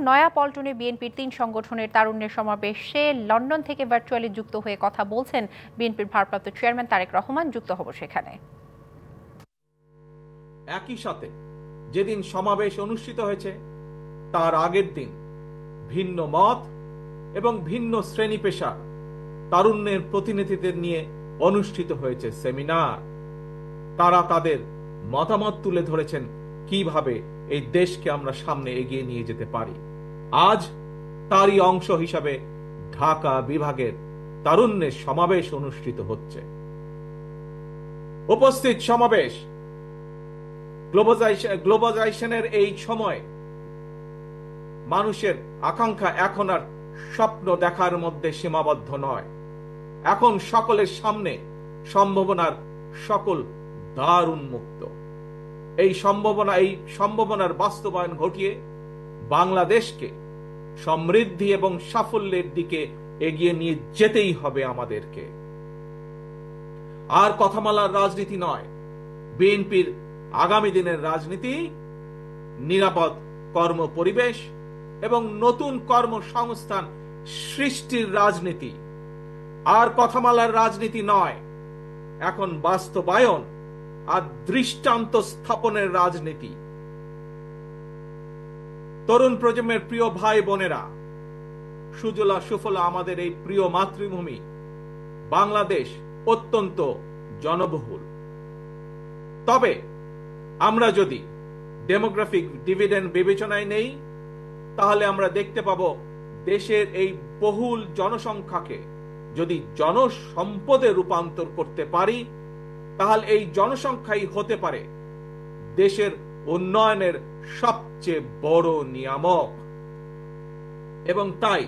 নয়াপল্টনে বিএনপির ৩ সংগঠনের তারুণ্যের সমাবেশে লন্ডন থেকে ভার্চুয়ালি যুক্ত হয়ে কথা বলছেন বিএনপির ভারপ্রাপ্ত চেয়ারম্যান তারেক রহমান। যুক্ত হব সেখানে। একই সাথে যেদিন সমাবেশ অনুষ্ঠিত হয়েছে তার আগের দিন ভিন্ন মত এবং ভিন্ন শ্রেণী পেশা তারুণ্যের প্রতিনিধিদের নিয়ে অনুষ্ঠিত হয়েছে সেমিনার। তারা তাদের মতামত তুলে ধরেছেন কিভাবে এই দেশকে আমরা সামনে এগিয়ে নিয়ে যেতে পারি। আজ তারই অংশ হিসাবে ঢাকা বিভাগের তারুণ্যের সমাবেশ অনুষ্ঠিত হচ্ছে। উপস্থিত সমাবেশ গ্লোবালাইজেশনের এই সময় মানুষের আকাঙ্ক্ষা এখন আর স্বপ্ন দেখার মধ্যে সীমাবদ্ধ নয়। এখন সকলের সামনে সম্ভাবনার সকল দ্বার উন্মুক্ত। এই সম্ভাবনার বাস্তবায়ন ঘটিয়ে বাংলাদেশকে সমৃদ্ধি এবং সাফল্যের দিকে এগিয়ে নিয়ে যেতেই হবে আমাদেরকে। আর কথামালার রাজনীতি নয়, বিএনপির আগামী দিনের রাজনীতি নিরাপদ কর্ম পরিবেশ এবং নতুন কর্মসংস্থান সৃষ্টির রাজনীতি। আর কথামালার রাজনীতি নয়, এখন বাস্তবায়ন আর দৃষ্টান্ত স্থাপনের রাজনীতি। তরুণ প্রজন্মের প্রিয় ভাই বোনেরা, সুজলা সুফলা আমাদের এই প্রিয় মাতৃভূমি বাংলাদেশ অত্যন্ত জনবহুল। তবে আমরা যদি ডেমোগ্রাফিক ডিভিডেন্ড বিবেচনায় নেই, তাহলে আমরা দেখতে পাব দেশের এই বহুল জনসংখ্যাকে যদি জনসম্পদে রূপান্তর করতে পারি, তাহলে এই জনসংখ্যাই হতে পারে দেশের উন্নয়নের সবচেয়ে বড় নিয়ামক। এবং তাই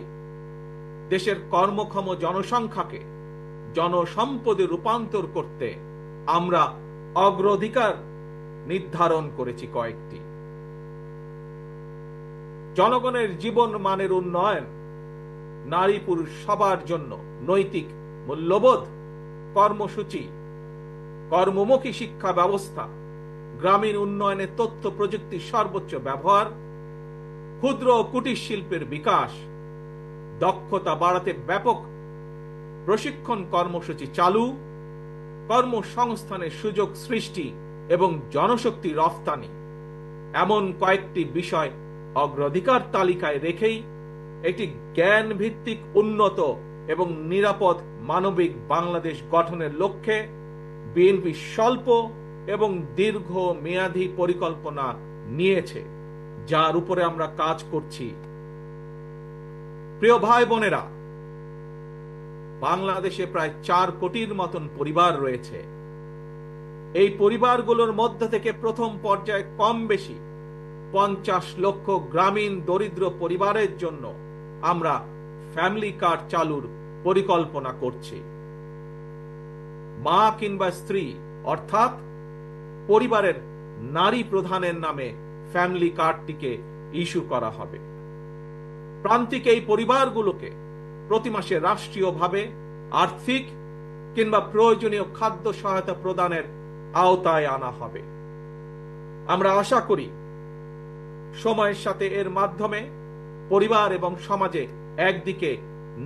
দেশের কর্মক্ষম জনসংখ্যাকে জনসম্পদে রূপান্তর করতে আমরা অগ্রাধিকার নির্ধারণ করেছি কয়েকটি। জনগণের জীবন মানের উন্নয়ন, নারী পুরুষ সবার জন্য নৈতিক মূল্যবোধ কর্মসূচি, কর্মমুখী শিক্ষা ব্যবস্থা, গ্রামীণ উন্নয়নে তথ্য প্রযুক্তির সর্বোচ্চ ব্যবহার, ক্ষুদ্র ও কুটির শিল্পের বিকাশ, দক্ষতা বাড়াতে ব্যাপক প্রশিক্ষণ কর্মসূচি চালু, কর্মসংস্থানের সুযোগ সৃষ্টি এবং জনশক্তি রফতানি, এমন কয়েকটি বিষয় অগ্রাধিকার তালিকায় রেখেই একটি জ্ঞান ভিত্তিক উন্নত এবং নিরাপদ মানবিক বাংলাদেশ গঠনের লক্ষ্যে বিএনপি স্বল্প এবং দীর্ঘ মেয়াদী পরিকল্পনা নিয়েছে, যার উপরে আমরা কাজ করছি। প্রিয় ভাই বোনেরা, বাংলাদেশে প্রায় 4 কোটির মতন পরিবার রয়েছে। এই পরিবারগুলোর মধ্য থেকে প্রথম পর্যায়ে কম বেশি 50 লক্ষ গ্রামীণ দরিদ্র পরিবারের জন্য আমরা ফ্যামিলি কার্ড চালুর পরিকল্পনা করছি। মা কিংবা স্ত্রী অর্থাৎ পরিবারের নারী প্রধানের নামে ফ্যামিলি কার্ডটিকে ইস্যু করা হবে। প্রান্তিক এই পরিবারগুলোকে প্রতি মাসে রাষ্ট্রীয়ভাবে আর্থিক কিংবা প্রয়োজনীয় খাদ্য সহায়তা প্রদানের আওতায় আনা হবে। আমরা আশা করি সময়ের সাথে এর মাধ্যমে পরিবার এবং সমাজে একদিকে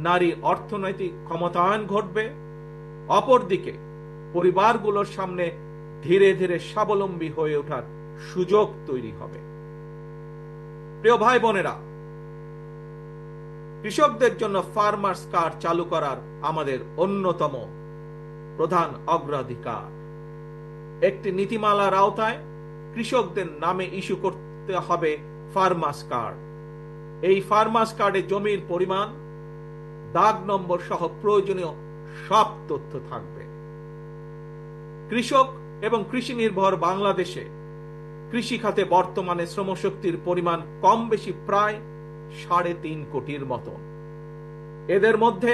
নারী অর্থনৈতিক ক্ষমতায়ন ঘটবে, অপরদিকে পরিবারগুলোর সামনে ধীরে ধীরে স্বাবলম্বী হয়ে ওঠার সুযোগ তৈরি হবে। প্রিয় ভাই বোনেরা, কৃষকদের জন্য ফার্মার্স কার্ড চালু করার আমাদের অন্যতম প্রধান অগ্রাধিকার। একটি নীতিমালার আওতায় কৃষকদের নামে ইস্যু করতে হবে ফার্মার্স কার্ড। এই ফার্মার্স কার্ডে জমির পরিমাণ, দাগ নম্বর সহ প্রয়োজনীয় সব তথ্য থাকবে। কৃষক এবং কৃষি নির্ভর বাংলাদেশে কৃষি খাতে বর্তমানে শ্রমশক্তির পরিমাণ কম বেশি প্রায় 3.5 কোটির মতন। এদের মধ্যে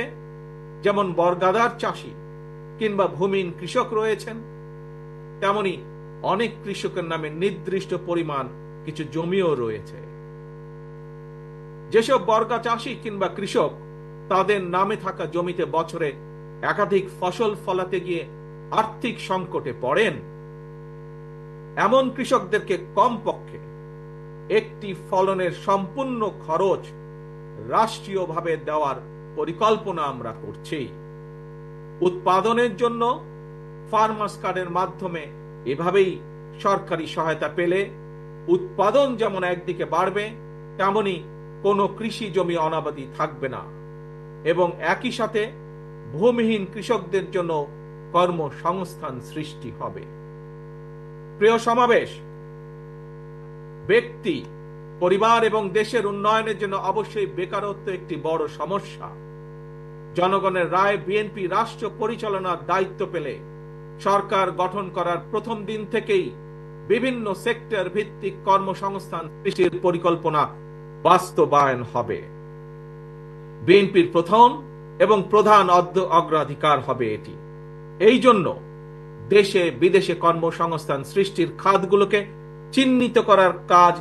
যেমন বর্গাদার চাষি কিংবা ভূমিহীন কৃষক রয়েছেন, তেমনি অনেক কৃষকের নামে নির্দিষ্ট পরিমাণ কিছু জমিও রয়েছে। যেসব বর্গা চাষি কিংবা কৃষক তাদের নামে থাকা জমিতে বছরে একাধিক ফসল ফলাতে গিয়ে আর্থিক সংকটে পড়েন, এমন কৃষকদেরকে কমপক্ষে একটি ফলনের সম্পূর্ণ খরচ রাষ্ট্রীয়ভাবে দেওয়ার পরিকল্পনা আমরা করছি। উৎপাদনের জন্য ফার্মার্স কার্ডের মাধ্যমে এভাবেই সরকারি সহায়তা পেলে উৎপাদন যেমন একদিকে বাড়বে, তেমনি কোনো কৃষি জমি অনাবাদি থাকবে না এবং একই সাথে ভূমিহীন কৃষকদের জন্য কর্মসংস্থান সৃষ্টি হবে। প্রিয় সমাবেশ, ব্যক্তি, পরিবার এবং দেশের উন্নয়নের জন্য অবশ্যই বেকারত্ব একটি বড় সমস্যা। জনগণের রায় বিএনপি রাষ্ট্র পরিচালনার দায়িত্ব পেলে সরকার গঠন করার প্রথম দিন থেকেই বিভিন্ন সেক্টর ভিত্তিক কর্মসংস্থান সৃষ্টির পরিকল্পনা বাস্তবায়ন হবে। বিএনপির প্রথম এবং প্রধান অগ্রাধিকার হবে এটি। এই জন্য দেশে বিদেশে কর্মসংস্থান সৃষ্টির খাতগুলোকে চিহ্নিত করার কাজ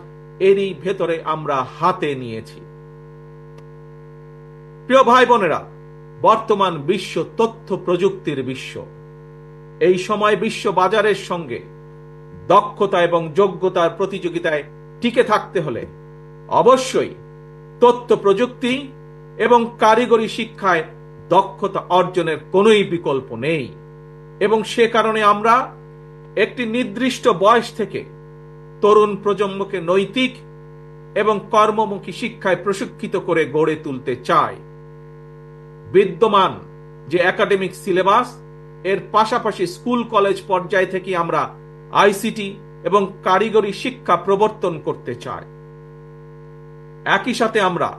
এরই ভেতরে আমরা হাতে নিয়েছি। প্রিয় ভাই বোনেরা, বর্তমান বিশ্ব তথ্য প্রযুক্তির বিশ্ব। এই সময় বিশ্ব বাজারের সঙ্গে দক্ষতা এবং যোগ্যতার প্রতিযোগিতায় টিকে থাকতে হলে অবশ্যই তথ্য প্রযুক্তি এবং কারিগরি শিক্ষায় দক্ষতা অর্জনের কোনোই বিকল্প নেই এবং সে কারণে আমরা একটি নির্দিষ্ট বয়স থেকে তরুণ প্রজন্মকে নৈতিক এবং কর্মমুখী শিক্ষায় প্রশিক্ষিত করে গড়ে তুলতে চাই। বিদ্যমান যে একাডেমিক সিলেবাস, এর পাশাপাশি স্কুল কলেজ পর্যায় থেকে আমরা আইসিটি এবং কারিগরি শিক্ষা প্রবর্তন করতে চাই। একই সাথে আমরা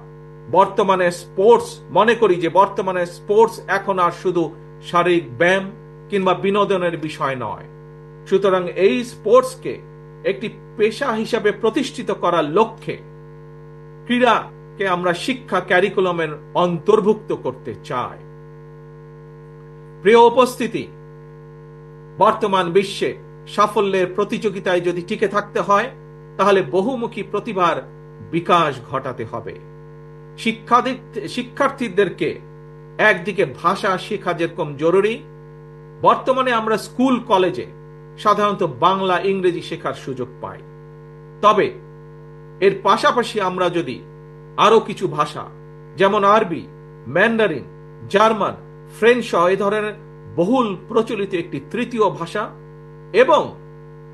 বর্তমানে স্পোর্টস মনে করি যে বর্তমানে স্পোর্টস এখন আর শুধু শারীরিক ব্যায়াম কিংবা বিনোদনের বিষয় নয়। সুতরাং এই স্পোর্টসকে একটি পেশা হিসাবে প্রতিষ্ঠিত করার লক্ষ্যে ক্রীড়াকে আমরা শিক্ষা ক্যারিকুলামের অন্তর্ভুক্ত করতে চাই। প্রিয় উপস্থিতি, বর্তমান বিশ্বে সাফল্যের প্রতিযোগিতায় যদি টিকে থাকতে হয় তাহলে বহুমুখী প্রতিভার বিকাশ ঘটাতে হবে। শিক্ষার্থীদেরকে একদিকে ভাষা শেখা যেরকম জরুরি, বর্তমানে আমরা স্কুল কলেজে সাধারণত বাংলা ইংরেজি শেখার সুযোগ পাই। তবে এর পাশাপাশি আমরা যদি আরো কিছু ভাষা যেমন আরবি, ম্যান্ডারিন, জার্মান, ফ্রেঞ্চ সহ এই ধরনের বহুল প্রচলিত একটি তৃতীয় ভাষা এবং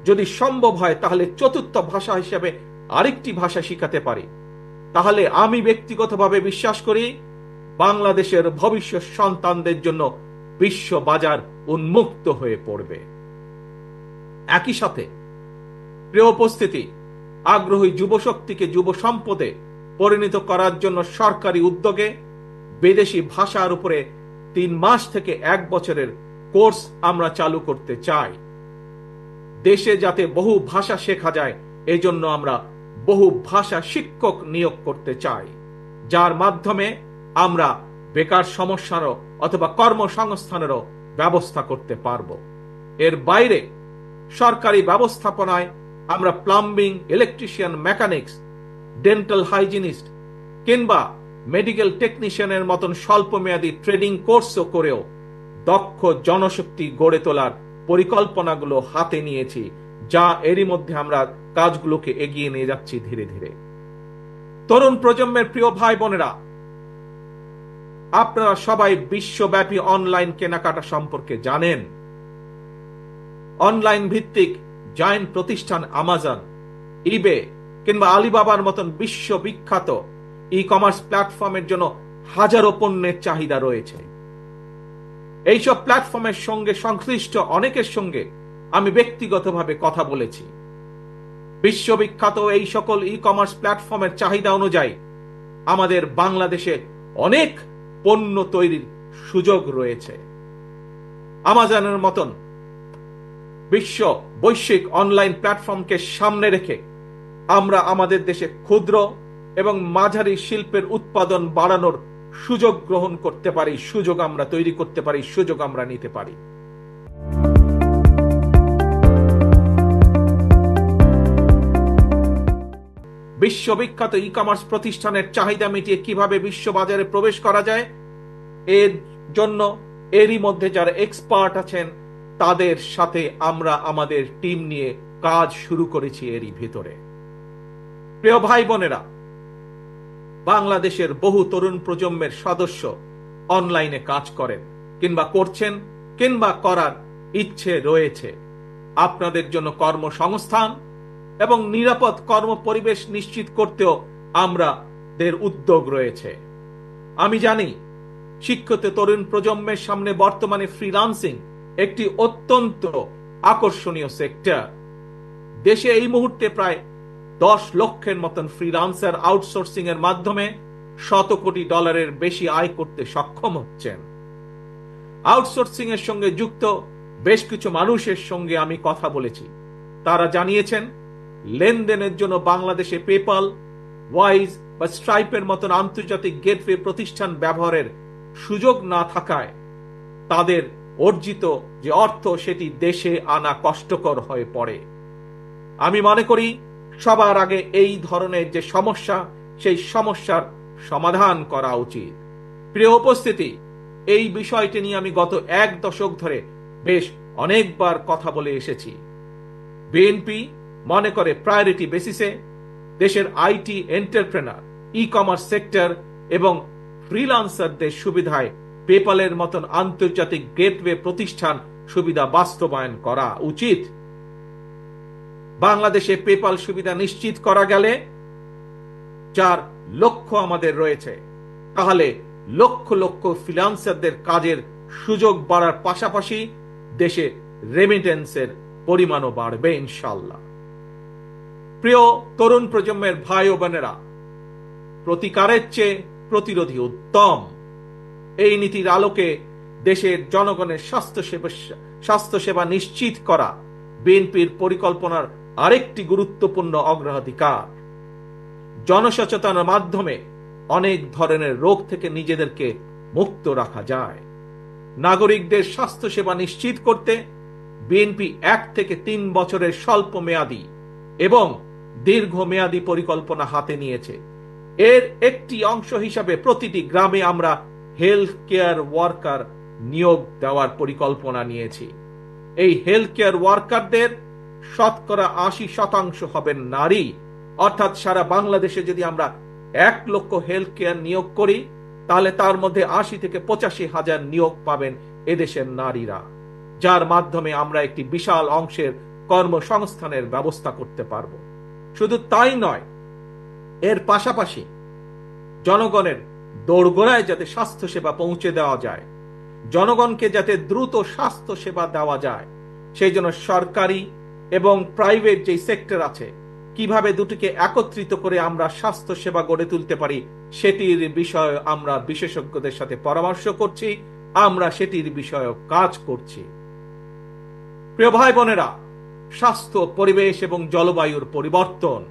যদি সম্ভব হয় তাহলে চতুর্থ ভাষা হিসেবে আরেকটি ভাষা শিখাতে পারি, তাহলে আমি ব্যক্তিগতভাবে বিশ্বাস করি বাংলাদেশের ভবিষ্যৎ সন্তানদের জন্য বিশ্ব বাজার উন্মুক্ত হয়ে পড়বে। একই সাথে প্রিয় উপস্থিতি, আগ্রহী যুবশক্তিকে যুব সম্পদে পরিণত করার জন্য সরকারি উদ্যোগে বিদেশি ভাষার উপরে 3 মাস থেকে 1 বছরের কোর্স আমরা চালু করতে চাই। দেশে যাতে বহু ভাষা শেখা যায় এজন্য আমরা বহু ভাষা শিক্ষক নিয়োগ করতে চাই, যার মাধ্যমে আমরা বেকার সমস্যারও অথবা কর্মসংস্থানেরও ব্যবস্থা করতে পারব। এর বাইরে সরকারি ব্যবস্থাপনায় আমরা plumbing, electrician, mechanics, dental hygienist কিংবা মেডিকেল টেকনিশিয়ানের মতন স্বল্পমেয়াদী ট্রেনিং কোর্সও করেও দক্ষ জনশক্তি গড়ে তোলার পরিকল্পনাগুলো হাতে নিয়েছি, যা এরই মধ্যে আমরা কাজগুলোকে এগিয়ে নিয়ে যাচ্ছি ধীরে ধীরে। তরুণ প্রজন্মের প্রিয় ভাই বোনেরা, আপনারা সবাই বিশ্বব্যাপী অনলাইন কেনাকাটা সম্পর্কে জানেন। অনলাইন ভিত্তিক জায়ান্ট প্রতিষ্ঠান আমাজন, ইবে কিংবা আলিবাবার মতন বিশ্ববিখ্যাত ই কমার্স প্ল্যাটফর্মের জন্য হাজারো পণ্যের চাহিদা রয়েছে। এইসব প্ল্যাটফর্মের সঙ্গে সংশ্লিষ্ট অনেকের সঙ্গে আমি ব্যক্তিগতভাবে কথা বলেছি। বিশ্ববিখ্যাত এই সকল ই কমার্স প্ল্যাটফর্মের চাহিদা অনুযায়ী আমাদের বাংলাদেশে অনেক পণ্য তৈরির সুযোগ রয়েছে। আমাজনের মতন বিশ্ব বৈশ্বিক অনলাইন প্ল্যাটফর্মকে সামনে রেখে আমরা আমাদের দেশে ক্ষুদ্র এবং মাঝারি শিল্পের উৎপাদন বাড়ানোর সুযোগ গ্রহণ করতে পারি, সুযোগ আমরা তৈরি করতে পারি, সুযোগ আমরা নিতে পারি। বিশ্ববিখ্যাত ই কমার্স প্রতিষ্ঠানের চাহিদা মিটিয়ে কিভাবে বিশ্ববাজারে প্রবেশ করা যায়, এর জন্য এরই মধ্যে যারা এক্সপার্ট আছেন তাদের সাথে আমরা আমাদের টিম নিয়ে কাজ শুরু করেছি এরই ভিতরে। প্রিয় ভাই বোনেরা, বাংলাদেশের বহু তরুণ প্রজন্মের সদস্য অনলাইনে কাজ করেন কিংবা করছেন কিংবা করার ইচ্ছে রয়েছে। আপনাদের জন্য কর্মসংস্থান এবং নিরাপদ কর্মপরিবেশ নিশ্চিত করতেও আমাদের উদ্যোগ রয়েছে। আমি জানি শিক্ষিত তরুণ প্রজন্মের সামনে বর্তমানে ফ্রিল্যান্সিং একটি অত্যন্ত আকর্ষণীয় সেক্টর। দেশে এই মুহূর্তে প্রায় 10 লক্ষের মতন ফ্রিল্যান্সার আউটসোর্সিং এর মাধ্যমে $100 কোটি বেশি আয় করতে সক্ষম হচ্ছেন। আউটসোর্সিং এর সঙ্গে যুক্ত বেশ কিছু মানুষের সঙ্গে আমি কথা বলেছি। তারা জানিয়েছেন লেনদেনের জন্য বাংলাদেশে পেপাল, ওয়াইজ বা স্ট্রাইপের মতন আন্তর্জাতিক গেটওয়ে প্রতিষ্ঠান ব্যবহারের সুযোগ না থাকায় তাদের অর্জিত যে অর্থ সেটি দেশে আনা কষ্টকর হয়ে পড়ে। আমি মনে করি সবার আগে এই ধরনের যে সমস্যা, সেই সমস্যার সমাধান করা উচিত। প্রিয় উপস্থিতি, এই বিষয়টি নিয়ে আমি গত 1 দশক ধরে বেশ অনেকবার কথা বলে এসেছি। বিএনপি মনে করে প্রায়োরিটি বেসিসে দেশের IT entrepreneur, e commerce sector এবং ফ্রিল্যান্সারদের সুবিধায় পেপালের মতন আন্তর্জাতিক গেটওয়ে প্রতিষ্ঠান সুবিধা বাস্তবায়ন করা উচিত। বাংলাদেশে পেপাল সুবিধা নিশ্চিত করা গেলে, যার লক্ষ্য আমাদের রয়েছে, তাহলে লক্ষ লক্ষ ফ্রিল্যান্সারদের কাজের সুযোগ বাড়ার পাশাপাশি দেশে রেমিটেন্সের পরিমাণও বাড়বে ইনশাআল্লাহ। প্রিয় তরুণ প্রজন্মের ভাই ও বোনেরা, প্রতিকারের চেয়ে প্রতিরোধী উত্তম। এই নীতির আলোকে দেশের জনগণের স্বাস্থ্যসেবা নিশ্চিত করা বিএনপির পরিকল্পনার আরেকটি গুরুত্বপূর্ণ অগ্রাধিকার। জনসচেতনার মাধ্যমে অনেক ধরনের রোগ থেকে নিজেদেরকে মুক্ত রাখা যায়। নাগরিকদের স্বাস্থ্যসেবা নিশ্চিত করতে বিএনপি 1 থেকে 3 বছরের স্বল্প মেয়াদী এবং দীর্ঘমেয়াদী পরিকল্পনা হাতে নিয়েছে। এর একটি অংশ হিসাবে প্রতিটি গ্রামে আমরা হেলথ কেয়ার ওয়ার্কার নিয়োগ দেওয়ার পরিকল্পনা নিয়েছি। এই হেলথ কেয়ার ওয়ার্কারদের 80% হবেন নারী। অর্থাৎ সারা বাংলাদেশে যদি আমরা 1 লক্ষ হেলথ কেয়ার নিয়োগ করি, তাহলে তার মধ্যে 80 থেকে 85 হাজার নিয়োগ পাবেন এদেশের নারীরা, যার মাধ্যমে আমরা একটি বিশাল অংশের কর্মসংস্থানের ব্যবস্থা করতে পারব। শুধু তাই নয়, এর পাশাপাশি জনগণের দোরগোড়ায় যাতে স্বাস্থ্যসেবা পৌঁছে দেওয়া যায়, জনগণকে যাতে দ্রুত স্বাস্থ্য সেবা দেওয়া যায়, সেই জন্য সরকারি এবং প্রাইভেট যে সেক্টর আছে, কিভাবে দুটিকে একত্রিত করে আমরা স্বাস্থ্য সেবা গড়ে তুলতে পারি, সেটির বিষয়ে আমরা বিশেষজ্ঞদের সাথে পরামর্শ করছি, আমরা সেটির বিষয়ে কাজ করছি। প্রিয় ভাই বোনেরা, স্বাস্থ্য, পরিবেশ এবং জলবায়ুর পরিবর্তন,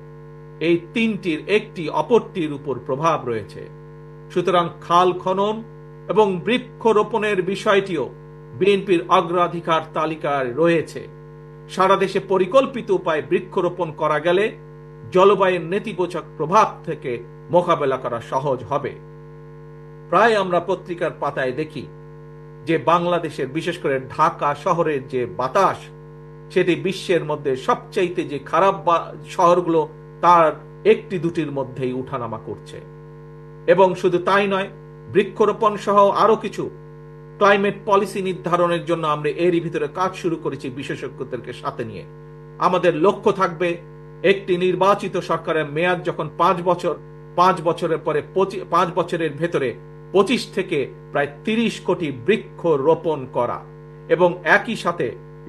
এই তিনটির একটি অপরটির উপর প্রভাব রয়েছে। সুতরাং খাল খনন এবং বৃক্ষরোপণের বিষয়টিও বিএনপির অগ্রাধিকার তালিকায় রয়েছে। সারা দেশে পরিকল্পিত উপায়ে বৃক্ষরোপণ করা গেলে জলবায়ুর নেতিবাচক প্রভাব থেকে মোকাবেলা করা সহজ হবে। প্রায় আমরা পত্রিকার পাতায় দেখি যে বাংলাদেশের, বিশেষ করে ঢাকা শহরের যে বাতাস, সেটি বিশ্বের মধ্যে সবচাইতে যে খারাপ শহরগুলো তার 1-2টির মধ্যেই উঠানামা করছে। এবং শুধু তাই নয়, বৃক্ষরোপণ সহ আরো কিছু ক্লাইমেট পলিসি নির্ধারণের জন্য আমরা এরই ভিতরে কাজ শুরু করেছি বিশেষজ্ঞদেরকে সাথে নিয়ে। আমাদের লক্ষ্য থাকবে একটি নির্বাচিত সরকারের মেয়াদ যখন 5 বছর, 5 বছরের পরে 5 বছরের ভেতরে 25 থেকে প্রায় 30 কোটি বৃক্ষ রোপণ করা, এবং একই সাথে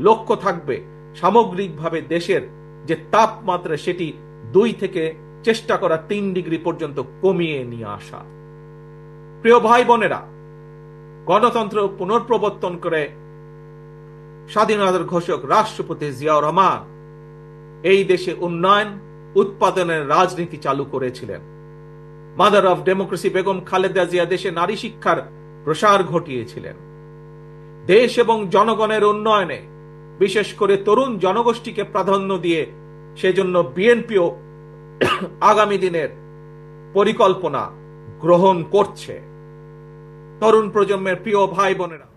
লক্ষ্য থাকবে সামগ্রিকভাবে দেশের যে তাপমাত্রা সেটি 2 থেকে চেষ্টা করা 3 ডিগ্রি পর্যন্ত কমিয়ে নিয়ে আসা। প্রিয় ভাই বোনেরা, গণতন্ত্র পুনঃপ্রবর্তন করে স্বাধীনতার ঘোষক রাষ্ট্রপতি জিয়াউর রহমান এই দেশে উন্নয়ন উৎপাদনের রাজনীতি চালু করেছিলেন। Mother of democracy Begum Khaleda Zia দেশে নারী শিক্ষার প্রসার ঘটিয়েছিলেন। দেশ এবং জনগণের উন্নয়নে বিশেষ করে তরুণ জনগোষ্ঠীকে প্রাধান্য দিয়ে সেজন্য বিএনপিও আগামী দিনের পরিকল্পনা গ্রহণ করছে। তরুণ প্রজন্মের প্রিয় ভাই বোনেরা,